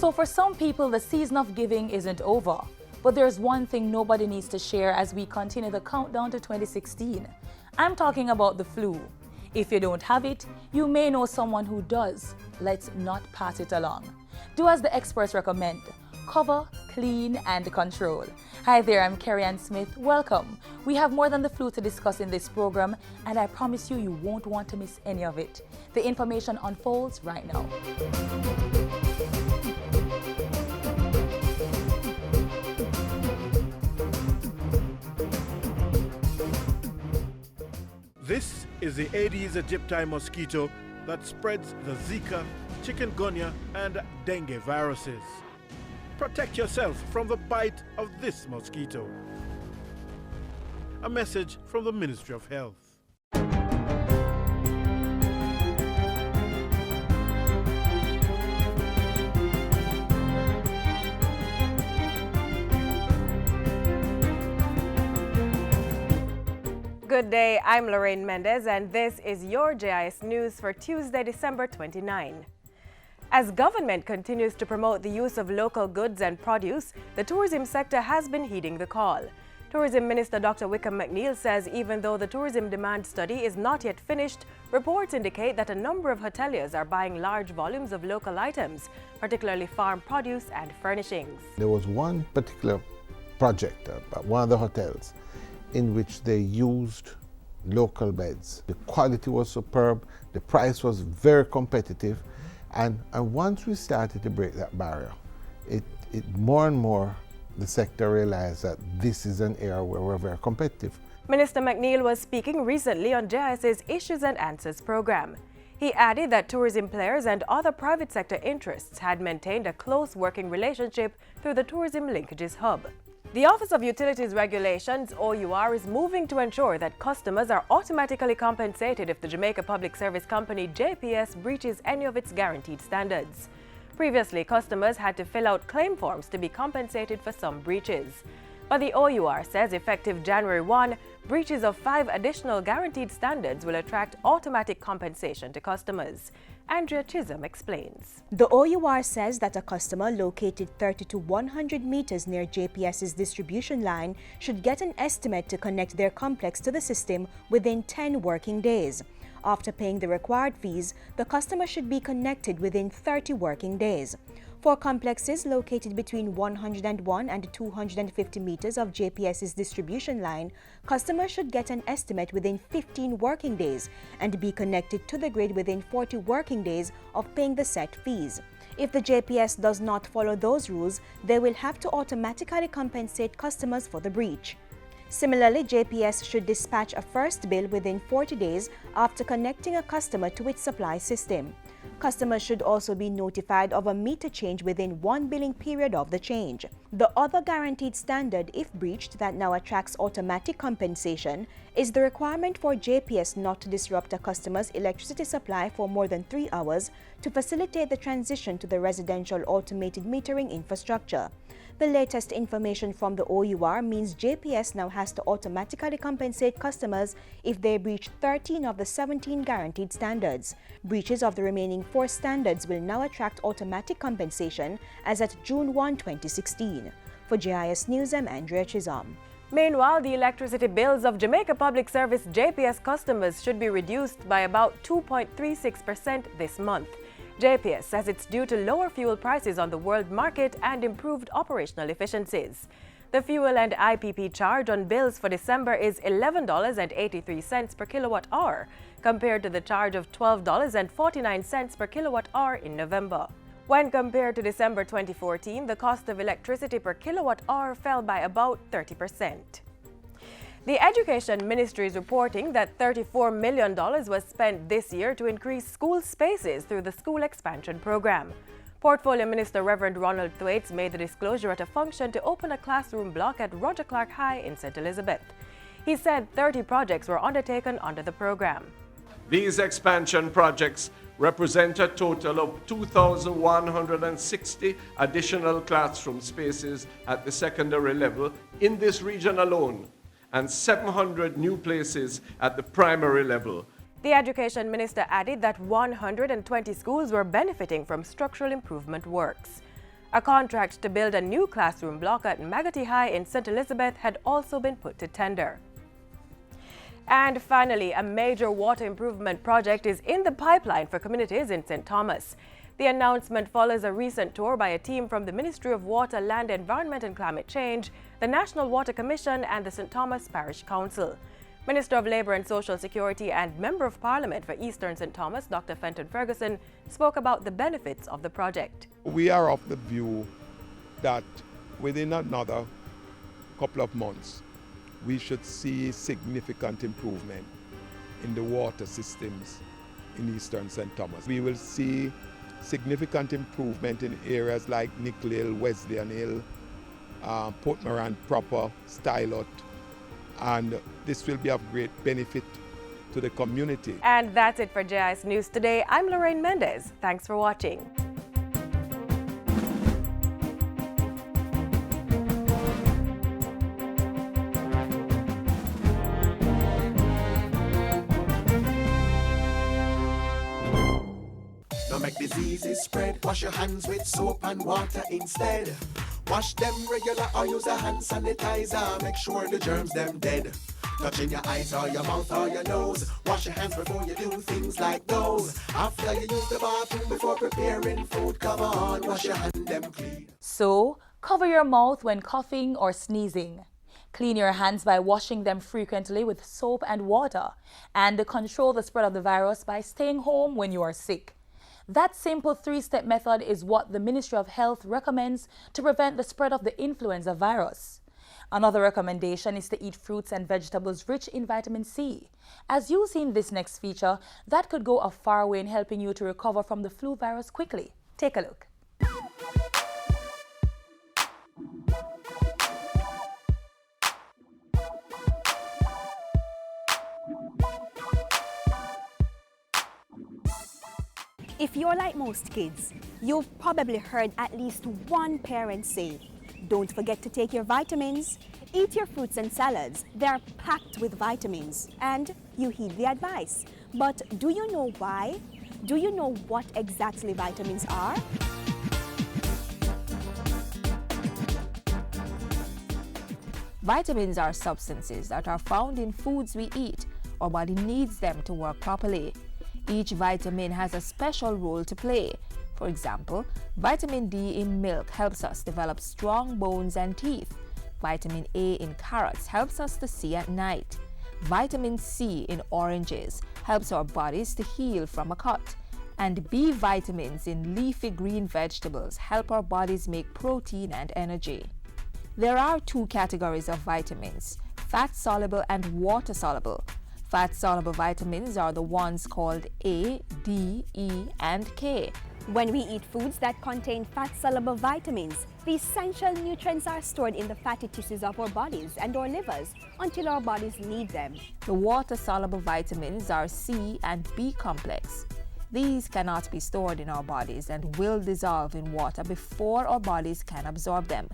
So for some people, the season of giving isn't over. But there's one thing nobody needs to share as we continue the countdown to 2016. I'm talking about the flu. If you don't have it, you may know someone who does. Let's not pass it along. Do as the experts recommend. Cover, clean, and control. Hi there, I'm Carrie Ann Smith. Welcome. We have more than the flu to discuss in this program, and I promise you won't want to miss any of it. The information unfolds right now. This is the Aedes aegypti mosquito that spreads the Zika, chikungunya, and dengue viruses. Protect yourself from the bite of this mosquito. A message from the Ministry of Health. Good day, I'm Lorraine Mendez, and this is your JIS News for Tuesday, December 29. As government continues to promote the use of local goods and produce, the tourism sector has been heeding the call. Tourism Minister Dr. Wickham McNeil says even though the tourism demand study is not yet finished, reports indicate that a number of hoteliers are buying large volumes of local items, particularly farm produce and furnishings. There was one particular project at one of the hotels in which they used local beds. The quality was superb, the price was very competitive, and once we started to break that barrier, it more and more the sector realized that this is an area where we're very competitive. Minister McNeil was speaking recently on JIS's Issues and Answers program. He added that tourism players and other private sector interests had maintained a close working relationship through the Tourism Linkages Hub. The Office of Utilities Regulations, OUR, is moving to ensure that customers are automatically compensated if the Jamaica Public Service Company, JPS, breaches any of its guaranteed standards. Previously, customers had to fill out claim forms to be compensated for some breaches. But the OUR says effective January 1, breaches of 5 additional guaranteed standards will attract automatic compensation to customers. Andrea Chisholm explains. The OUR says that a customer located 30 to 100 meters near JPS's distribution line should get an estimate to connect their complex to the system within 10 working days. After paying the required fees, the customer should be connected within 30 working days. For complexes located between 101 and 250 meters of JPS's distribution line, customers should get an estimate within 15 working days and be connected to the grid within 40 working days of paying the set fees. If the JPS does not follow those rules, they will have to automatically compensate customers for the breach. Similarly, JPS should dispatch a first bill within 40 days after connecting a customer to its supply system. Customers should also be notified of a meter change within 1 billing period of the change. The other guaranteed standard, if breached, that now attracts automatic compensation is the requirement for JPS not to disrupt a customer's electricity supply for more than 3 hours to facilitate the transition to the residential automated metering infrastructure. The latest information from the OUR means JPS now has to automatically compensate customers if they breach 13 of the 17 guaranteed standards. Breaches of the remaining 4 standards will now attract automatic compensation as at June 1, 2016. For JIS News, I'm Andrea Chisholm. Meanwhile, the electricity bills of Jamaica Public Service JPS customers should be reduced by about 2.36% this month. JPS says it's due to lower fuel prices on the world market and improved operational efficiencies. The fuel and IPP charge on bills for December is $11.83 per kilowatt hour, compared to the charge of $12.49 per kilowatt hour in November. When compared to December 2014, the cost of electricity per kilowatt hour fell by about 30%. The Education Ministry is reporting that $34 million was spent this year to increase school spaces through the School Expansion Program. Portfolio Minister Reverend Ronald Thwaites made the disclosure at a function to open a classroom block at Roger Clark High in St. Elizabeth. He said 30 projects were undertaken under the program. These expansion projects represent a total of 2,160 additional classroom spaces at the secondary level in this region alone, and 700 new places at the primary level. The Education Minister added that 120 schools were benefiting from structural improvement works. A contract to build a new classroom block at Magotty High in St. Elizabeth had also been put to tender. And finally, a major water improvement project is in the pipeline for communities in St. Thomas. The announcement follows a recent tour by a team from the Ministry of Water, Land, Environment and Climate Change, the National Water Commission and the St. Thomas Parish Council. Minister of Labour and Social Security and Member of Parliament for Eastern St. Thomas, Dr. Fenton Ferguson, spoke about the benefits of the project. We are of the view that within another couple of months, we should see significant improvement in the water systems in Eastern St. Thomas. We will see significant improvement in areas like Nickel Hill, Wesleyan Hill, Port Moran proper, Stylot, and this will be of great benefit to the community. And that's it for JIS News Today. I'm Lorraine Mendez. Thanks for watching. Don't make diseases spread. Wash your hands with soap and water instead. Wash them regular or use a hand sanitizer. Make sure the germs them dead. Touching your eyes or your mouth or your nose. Wash your hands before you do things like those. After you use the bathroom before preparing food, come on, wash your hand them clean. So, cover your mouth when coughing or sneezing. Clean your hands by washing them frequently with soap and water. And control the spread of the virus by staying home when you are sick. That simple three-step method is what the Ministry of Health recommends to prevent the spread of the influenza virus. Another recommendation is to eat fruits and vegetables rich in vitamin C. As you see in this next feature, that could go a far way in helping you to recover from the flu virus quickly. Take a look. If you're like most kids, you've probably heard at least one parent say, "Don't forget to take your vitamins. Eat your fruits and salads. They're packed with vitamins." And you heed the advice. But do you know why? Do you know what exactly vitamins are? Vitamins are substances that are found in foods we eat. Our body needs them to work properly. Each vitamin has a special role to play. For example, vitamin D in milk helps us develop strong bones and teeth. Vitamin A in carrots helps us to see at night. Vitamin C in oranges helps our bodies to heal from a cut. And B vitamins in leafy green vegetables help our bodies make protein and energy. There are two categories of vitamins, fat-soluble and water-soluble. Fat-soluble vitamins are the ones called A, D, E, and K. When we eat foods that contain fat-soluble vitamins, the essential nutrients are stored in the fatty tissues of our bodies and our livers until our bodies need them. The water-soluble vitamins are C and B complex. These cannot be stored in our bodies and will dissolve in water before our bodies can absorb them.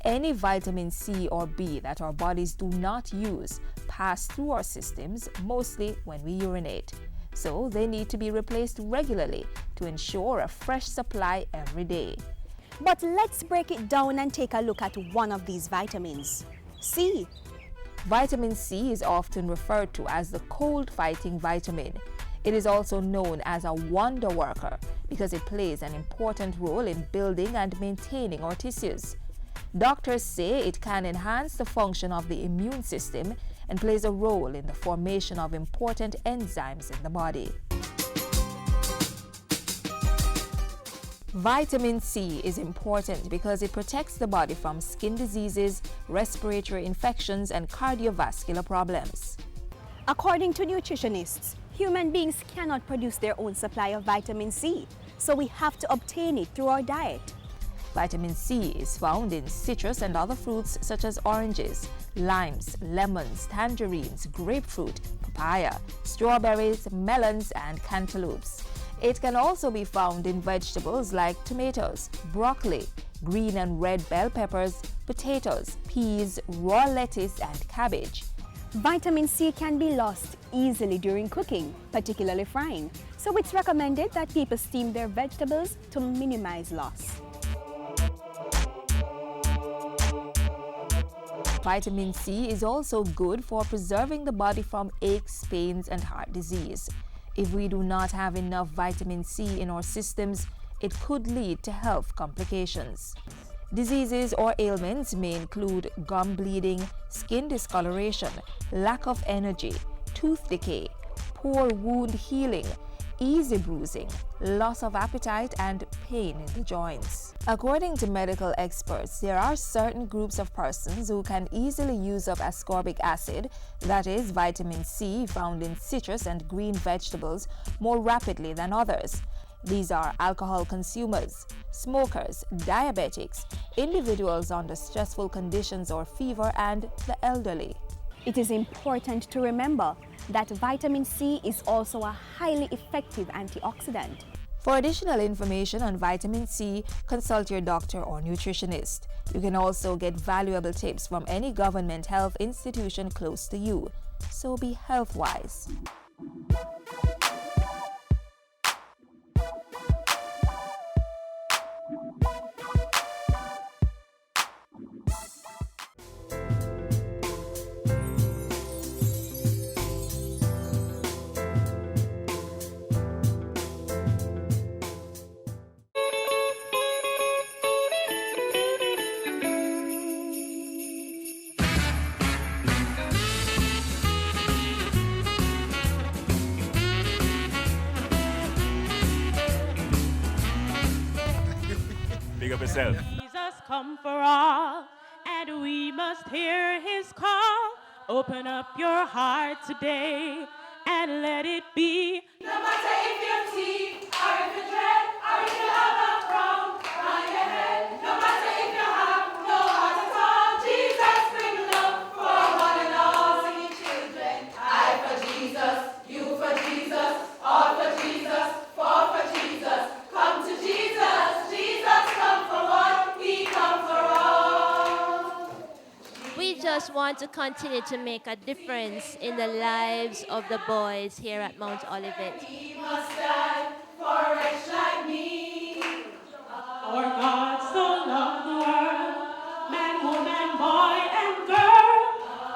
Any vitamin C or B that our bodies do not use pass through our systems, mostly when we urinate. So they need to be replaced regularly to ensure a fresh supply every day. But let's break it down and take a look at one of these vitamins, C. Vitamin C is often referred to as the cold-fighting vitamin. It is also known as a wonder worker because it plays an important role in building and maintaining our tissues. Doctors say it can enhance the function of the immune system and plays a role in the formation of important enzymes in the body. Vitamin C is important because it protects the body from skin diseases, respiratory infections, and cardiovascular problems. According to nutritionists, human beings cannot produce their own supply of vitamin C, so we have to obtain it through our diet. Vitamin C is found in citrus and other fruits such as oranges, limes, lemons, tangerines, grapefruit, papaya, strawberries, melons, and cantaloupes. It can also be found in vegetables like tomatoes, broccoli, green and red bell peppers, potatoes, peas, raw lettuce, and cabbage. Vitamin C can be lost easily during cooking, particularly frying, so it's recommended that people steam their vegetables to minimize loss. Vitamin C is also good for preserving the body from aches, pains, and heart disease. If we do not have enough vitamin C in our systems, it could lead to health complications. Diseases or ailments may include gum bleeding, skin discoloration, lack of energy, tooth decay, poor wound healing, easy bruising, loss of appetite, and pain in the joints. According to medical experts, there are certain groups of persons who can easily use up ascorbic acid, that is, vitamin C found in citrus and green vegetables, more rapidly than others. These are alcohol consumers, smokers, diabetics, individuals under stressful conditions or fever, and the elderly. It is important to remember that vitamin C is also a highly effective antioxidant. For additional information on vitamin C, consult your doctor or nutritionist. You can also get valuable tips from any government health institution close to you. So be health-wise. Big up yourself. Jesus come for all, and we must hear his call. Open up your heart today and let it be. No matter if you're tea, or if you're dread, or if you have a crown on your head. No matter if you have no heart at all, Jesus bring love for one and all. Singing children, I for Jesus, you for Jesus, all for Jesus, four for Jesus. Come to Jesus, Jesus come for one, he come for all. We just want to continue to make a difference in the lives of the boys here at Mount Olivet. He must stand for a wretch like me. For God so loved the world, man, woman, boy, and girl.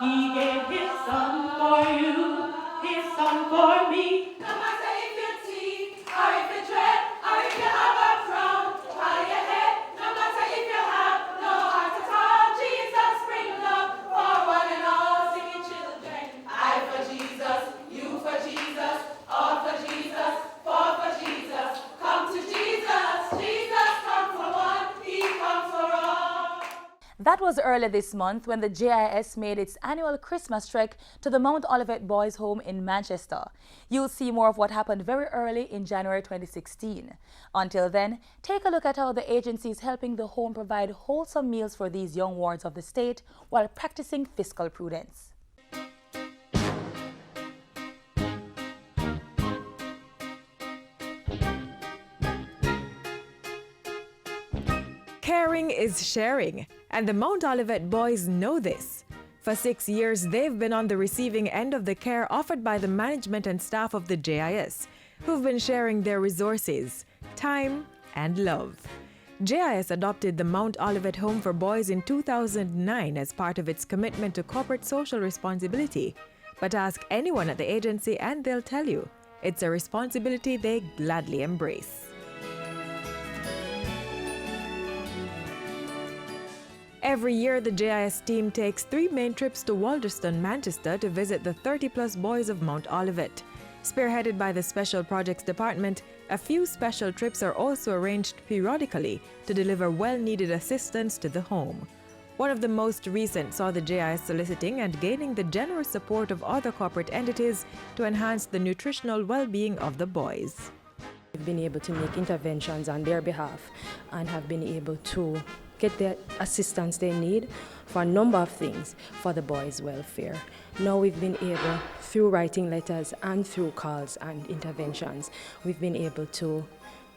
He gave his son for you, his son for me. No matter if you're tea, or if you dread, or if you have a crown on your head. No matter if you have no heart at all, Jesus bring love for one and all. Singing children, I for Jesus, you for Jesus, all for Jesus, four for Jesus. Come to Jesus, Jesus come for one, he come for all. That was early this month when the JIS made its annual Christmas trek to the Mount Olivet Boys' Home in Manchester. You'll see more of what happened very early in January 2016. Until then, take a look at how the agency is helping the home provide wholesome meals for these young wards of the state while practicing fiscal prudence. Caring is sharing, and the Mount Olivet boys know this. For 6 years, they've been on the receiving end of the care offered by the management and staff of the JIS, who've been sharing their resources, time, and love. JIS adopted the Mount Olivet Home for Boys in 2009 as part of its commitment to corporate social responsibility. But ask anyone at the agency and they'll tell you, it's a responsibility they gladly embrace. Every year, the JIS team takes 3 main trips to Walderston, Manchester to visit the 30-plus boys of Mount Olivet. Spearheaded by the Special Projects Department, a few special trips are also arranged periodically to deliver well-needed assistance to the home. One of the most recent saw the JIS soliciting and gaining the generous support of other corporate entities to enhance the nutritional well-being of the boys. We've been able to make interventions on their behalf and have been able to get the assistance they need for a number of things for the boys' welfare. Now we've been able, through writing letters and through calls and interventions, we've been able to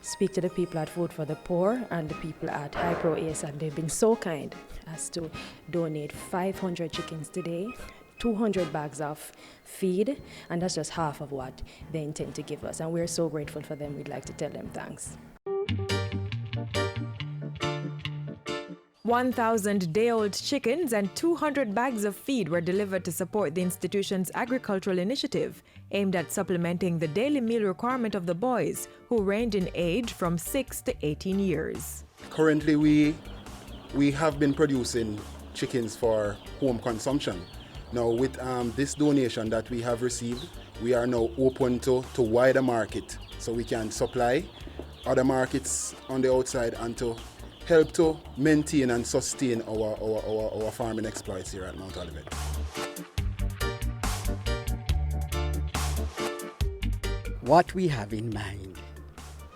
speak to the people at Food for the Poor and the people at Hypro Ace, and they've been so kind as to donate 500 chickens today, 200 bags of feed, and that's just half of what they intend to give us. And we're so grateful for them. We'd like to tell them thanks. 1,000 day-old chickens and 200 bags of feed were delivered to support the institution's agricultural initiative, aimed at supplementing the daily meal requirement of the boys, who range in age from 6 to 18 years. Currently, we have been producing chickens for home consumption. Now, with this donation that we have received, we are now open to wider market, so we can supply other markets on the outside and to help to maintain and sustain our farming exploits here at Mount Olivet. What we have in mind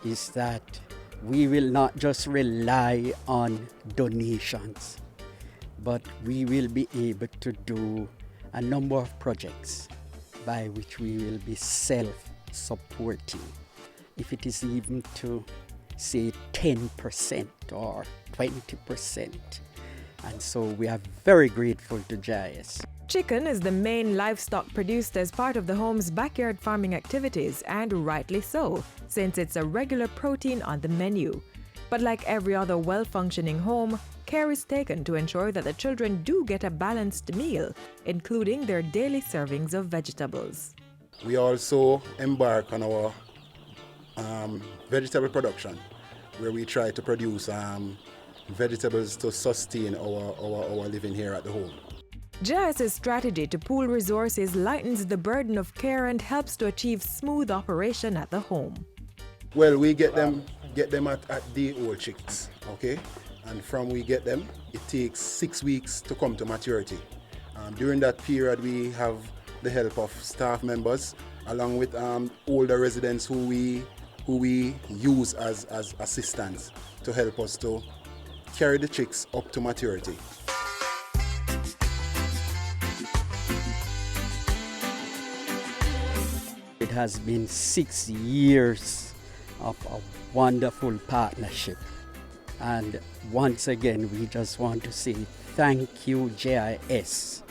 is that we will not just rely on donations, but we will be able to do a number of projects by which we will be self-supporting. If it is even to say 10% or 20%. And so we are very grateful to GIS. Chicken is the main livestock produced as part of the home's backyard farming activities, and rightly so, since it's a regular protein on the menu. But like every other well-functioning home, care is taken to ensure that the children do get a balanced meal, including their daily servings of vegetables. We also embark on our vegetable production, where we try to produce vegetables to sustain our living here at the home. GIS's strategy to pool resources lightens the burden of care and helps to achieve smooth operation at the home. Well, we get them at day-old chicks, okay? And from we get them, it takes 6 weeks to come to maturity. During that period, we have the help of staff members, along with older residents who we use as assistants to help us to carry the chicks up to maturity. It has been 6 years of a wonderful partnership. And once again, we just want to say thank you, GIS,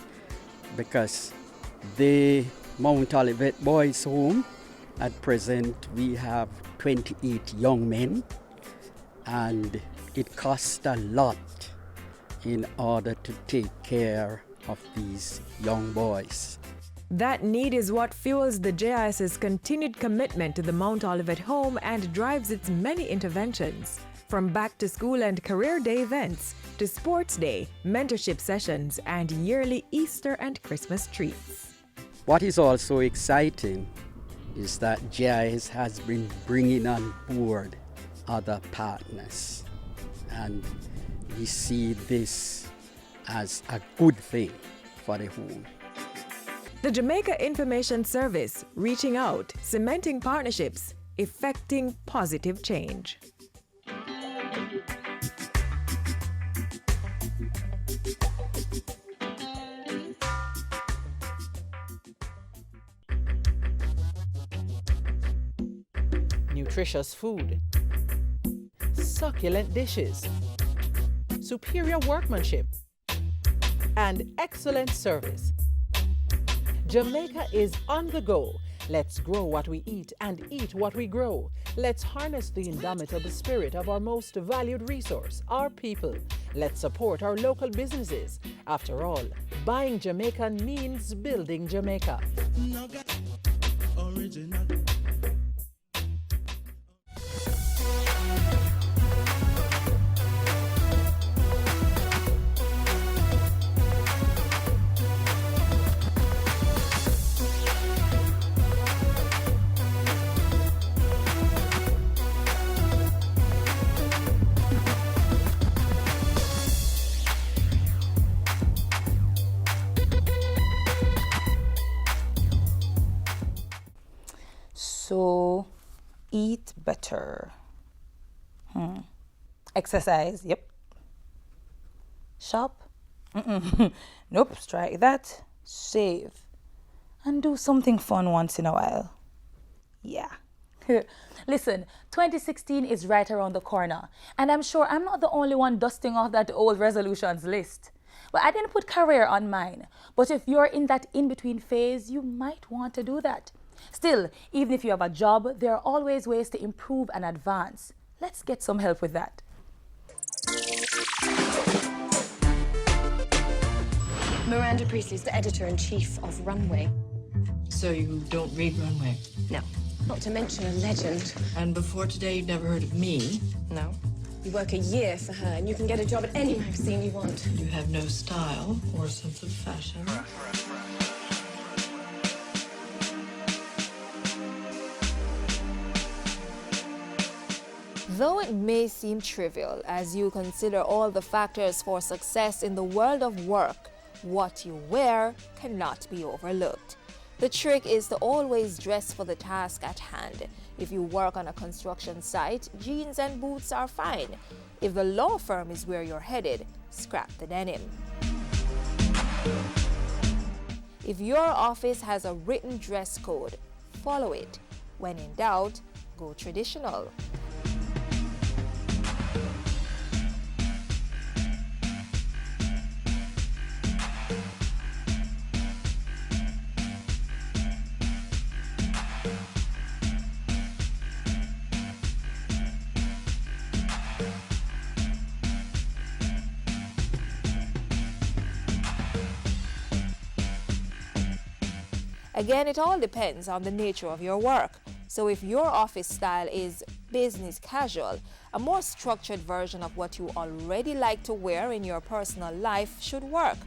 because the Mount Olivet Boys Home, at present, we have 28 young men, and it costs a lot in order to take care of these young boys. That need is what fuels the GIS's continued commitment to the Mount Olivet home and drives its many interventions, from back-to-school and career day events to sports day, mentorship sessions, and yearly Easter and Christmas treats. What is also exciting is that GIS has been bringing on board other partners, and we see this as a good thing for the home. The Jamaica Information Service, reaching out, cementing partnerships, effecting positive change. Nutritious food, succulent dishes, superior workmanship, and excellent service. Jamaica is on the go. Let's grow what we eat and eat what we grow. Let's harness the indomitable spirit of our most valued resource, our people. Let's support our local businesses. After all, buying Jamaican means building Jamaica. Original. So, eat better. Exercise, yep. Shop? Nope, strike that. Shave. And do something fun once in a while. Yeah. Listen, 2016 is right around the corner, and I'm sure I'm not the only one dusting off that old resolutions list. Well, I didn't put career on mine, but if you're in that in-between phase, you might want to do that. Still, even if you have a job, there are always ways to improve and advance. Let's get some help with that. Miranda Priestley's the editor-in-chief of Runway. So you don't read Runway? No. Not to mention a legend. And before today, you'd never heard of me? No. You work a year for her, and you can get a job at any magazine you want. You have no style or sense of fashion. Though it may seem trivial as you consider all the factors for success in the world of work, what you wear cannot be overlooked. The trick is to always dress for the task at hand. If you work on a construction site, jeans and boots are fine. If the law firm is where you're headed, scrap the denim. If your office has a written dress code, follow it. When in doubt, go traditional. Again, it all depends on the nature of your work. So if your office style is business casual, a more structured version of what you already like to wear in your personal life should work.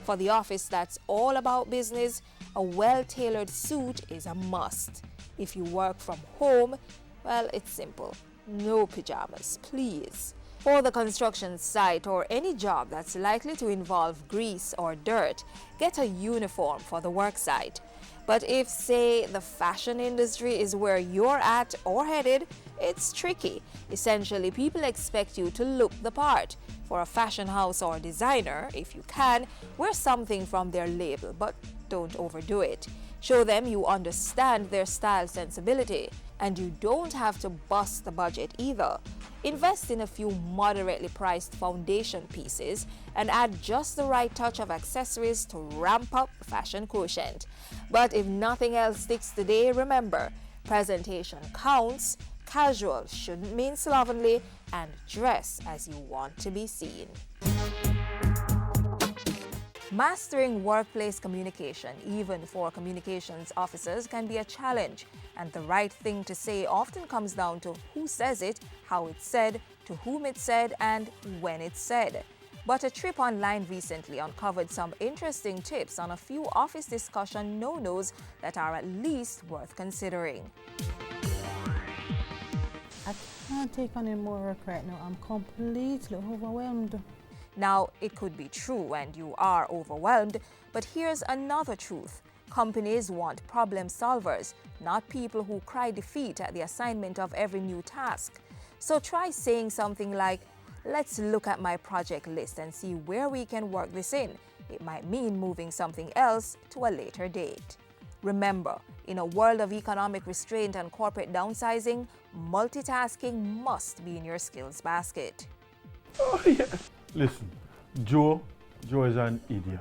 For the office that's all about business, a well-tailored suit is a must. If you work from home, well, it's simple. No pajamas, please. For the construction site or any job that's likely to involve grease or dirt, get a uniform for the work site. But if, say, the fashion industry is where you're at or headed, it's tricky. Essentially, people expect you to look the part. For a fashion house or designer, if you can, wear something from their label, but don't overdo it. Show them you understand their style sensibility, and you don't have to bust the budget either. Invest in a few moderately priced foundation pieces and add just the right touch of accessories to ramp up fashion quotient. But if nothing else sticks today, remember, presentation counts, casual shouldn't mean slovenly, and dress as you want to be seen. Mastering workplace communication, even for communications officers, can be a challenge, and the right thing to say often comes down to who says it, how it's said, to whom it's said, and when it's said. But a trip online recently uncovered some interesting tips on a few office discussion no-nos that are at least worth considering. I can't take on any more work right now. I'm completely overwhelmed. Now, it could be true and you are overwhelmed, but here's another truth. Companies want problem solvers, not people who cry defeat at the assignment of every new task. So try saying something like, let's look at my project list and see where we can work this in. It might mean moving something else to a later date. Remember, in a world of economic restraint and corporate downsizing, multitasking must be in your skills basket. Oh, yeah. Listen, Joe is an idiot.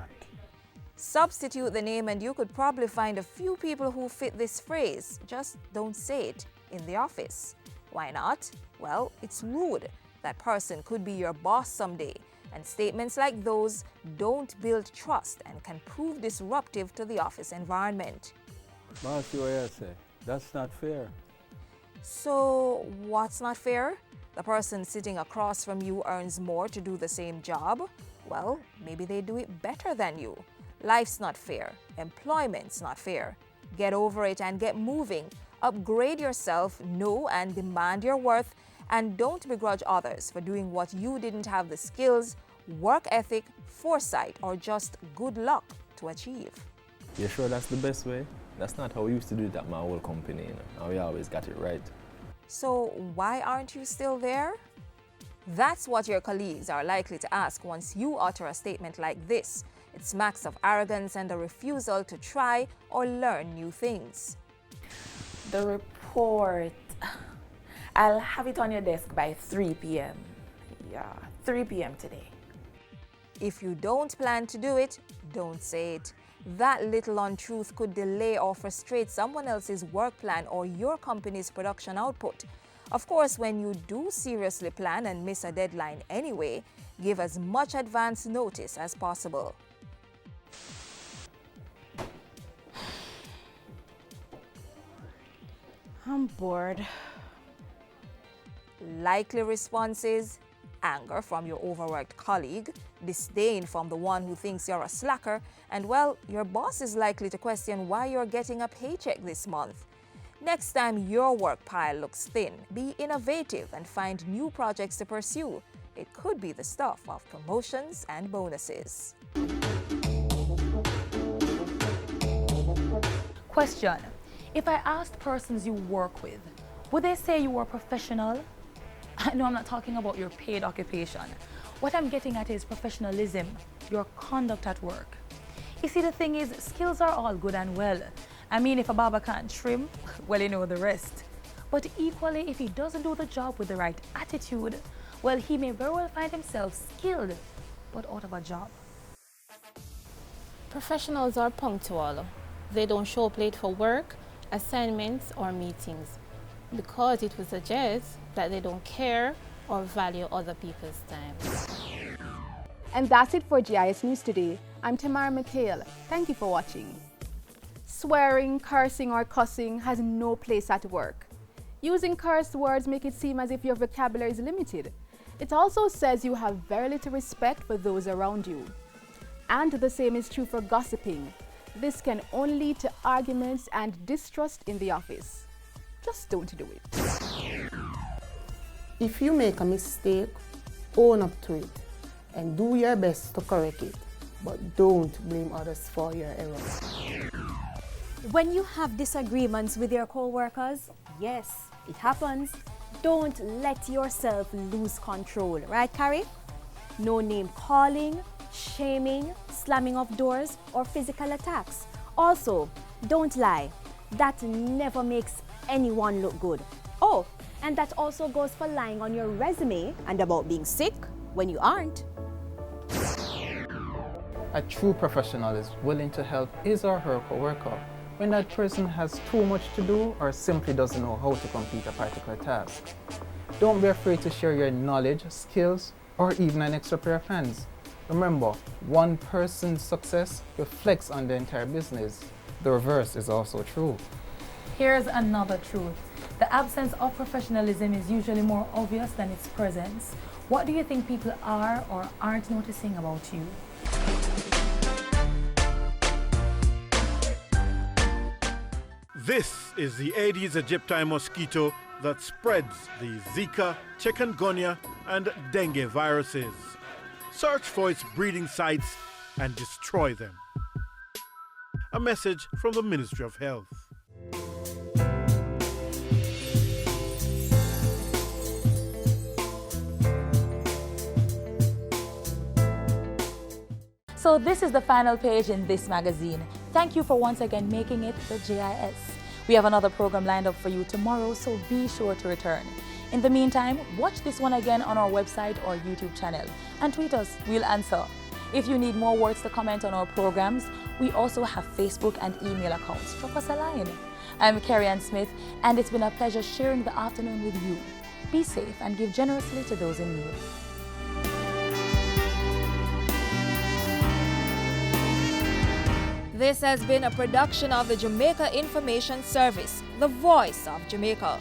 Substitute the name and you could probably find a few people who fit this phrase. Just don't say it in the office. Why not? Well, it's rude. That person could be your boss someday. And statements like those don't build trust and can prove disruptive to the office environment. Boss, what you say? That's not fair. So, what's not fair? The person sitting across from you earns more to do the same job? Well, maybe they do it better than you. Life's not fair. Employment's not fair. Get over it and get moving. Upgrade yourself, know and demand your worth, and don't begrudge others for doing what you didn't have the skills, work ethic, foresight, or just good luck to achieve. You sure that's the best way? That's not how we used to do it at my old company, and we always got it right. So why aren't you still there? That's what your colleagues are likely to ask once you utter a statement like this. It smacks of arrogance and a refusal to try or learn new things. The report, I'll have it on your desk by 3 p.m. Yeah, 3 p.m. today. If you don't plan to do it, don't say it. That little untruth could delay or frustrate someone else's work plan or your company's production output. Of course, when you do seriously plan and miss a deadline anyway, give as much advance notice as possible. I'm bored. Likely responses: anger from your overworked colleague, disdain from the one who thinks you're a slacker, and well, your boss is likely to question why you're getting a paycheck this month. Next time your work pile looks thin, be innovative and find new projects to pursue. It could be the stuff of promotions and bonuses. Question: if I asked persons you work with, would they say you are professional? No, I'm not talking about your paid occupation. What I'm getting at is professionalism, your conduct at work. You see, the thing is, skills are all good and well. I mean, if a barber can't trim, well, you know the rest. But equally, if he doesn't do the job with the right attitude, well, he may very well find himself skilled, but out of a job. Professionals are punctual. They don't show up late for work, assignments, or meetings, because it would suggest that they don't care or value other people's time. And that's it for GIS News today. I'm Tamara McHale. Thank you for watching. Swearing, cursing, or cussing has no place at work. Using cursed words make it seem as if your vocabulary is limited. It also says you have very little respect for those around you. And the same is true for gossiping. This can only lead to arguments and distrust in the office. Just don't do it. If you make a mistake, own up to it and do your best to correct it, but don't blame others for your errors. When you have disagreements with your co-workers, yes, it happens. Don't let yourself lose control, right, Carrie? No name calling, shaming, slamming of doors, or physical attacks. Also, don't lie. That never makes anyone look good. Oh, and that also goes for lying on your resume and about being sick when you aren't. A true professional is willing to help his or her coworker when that person has too much to do or simply doesn't know how to complete a particular task. Don't be afraid to share your knowledge, skills, or even an extra pair of hands. Remember, one person's success reflects on the entire business. The reverse is also true. Here's another truth. The absence of professionalism is usually more obvious than its presence. What do you think people are or aren't noticing about you? This is the Aedes aegypti mosquito that spreads the Zika, chikungunya, and dengue viruses. Search for its breeding sites and destroy them. A message from the Ministry of Health. So this is the final page in this magazine. Thank you for once again making it the JIS. We have another program lined up for you tomorrow, so be sure to return. In the meantime, watch this one again on our website or YouTube channel and tweet us, we'll answer. If you need more words to comment on our programs, we also have Facebook and email accounts. Drop us a line. I'm Carrie Ann Smith, and it's been a pleasure sharing the afternoon with you. Be safe and give generously to those in need. This has been a production of the Jamaica Information Service, the voice of Jamaica.